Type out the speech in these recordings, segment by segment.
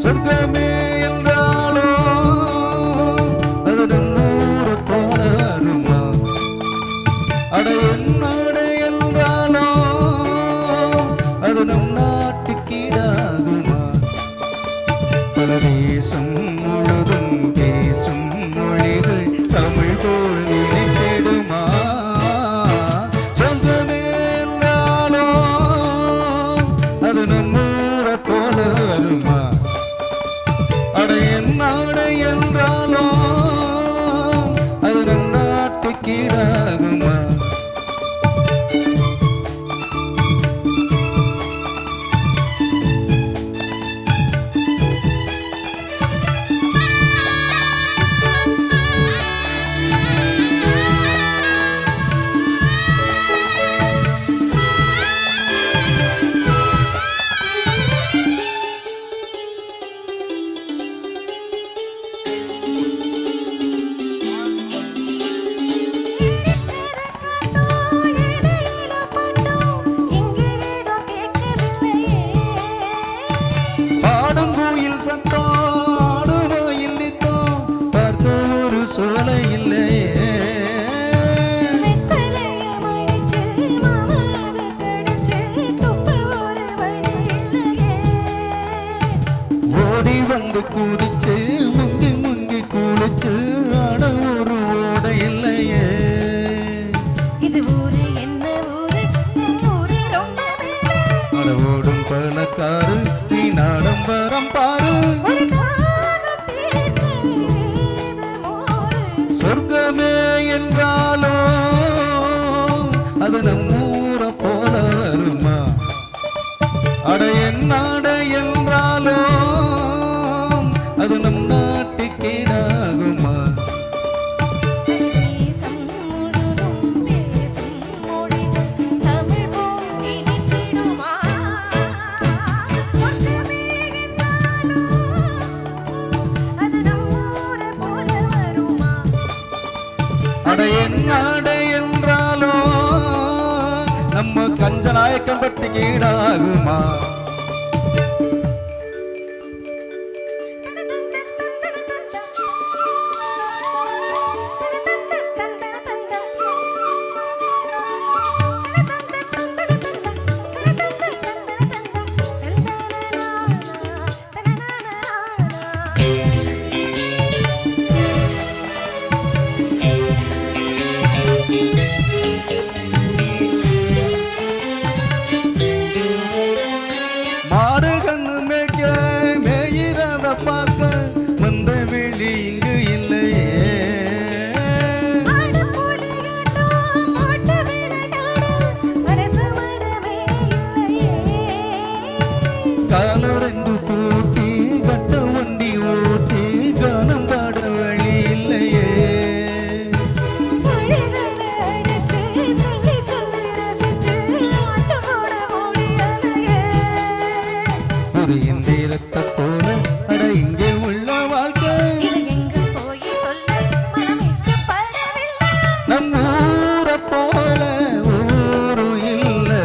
சொர்க்கமே என்றாலோ அது நம்மூர தோழருமா அட என்னடை என்றாலோ அது நம் நாட்டுக்கீடாகுமா பல தேசம் முழுதும் பேசும் மொழிகள் தமிழ் போல் நினைத்திடுமா சொர்க்கமே என்றாலோ அது நம்மூர தோழருமா அட என்னடை என்றாலோ அது நம் நாட்டுக்கீடாகுமா சோலை இல்லையே ஓடி வந்து குடிச்சு முங்கி முங்கி குளிச்சு ஆட ஒரு ஓட இல்லையே இது ஊரு என்ன ஊரு ஊரு ரொம்ப அட ஓடும் பணக்காரு நீ நாடம்பரம் பாரு சொர்க்கமே என்றாலோ அது நம்மூர போல வருமா அட என்னடை என்றாலோ அது நம் நாட்டுக்கீடாகுமா அட என்னடை என்றாலோ நம்ம கஞ்சநாயக்கம் பற்றி கீடாகுமா காலரெண்டு பூட்டி கட்ட வண்டி ஓட்டி கானம் பாட வழி இல்லையே ஒரு இந்திரத்தை போல அட இங்கே உள்ள வாழ்க்கை நம் ஊரை போல ஊரு இல்லை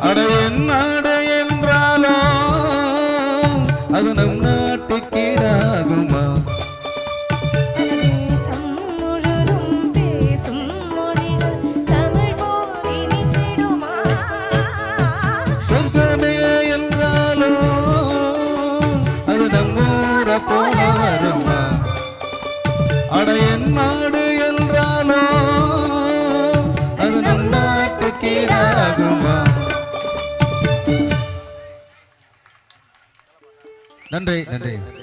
அட என்னடை என்றாலோ அது நம் நாட்டுக்கீடாகுமா சொர்க்கமே என்றாலோ அது நம்மூர போல வருமா அட என்னடை என்றாலோ அது நம் நாட்டுக்கீடாகுமா நன்றி நன்றி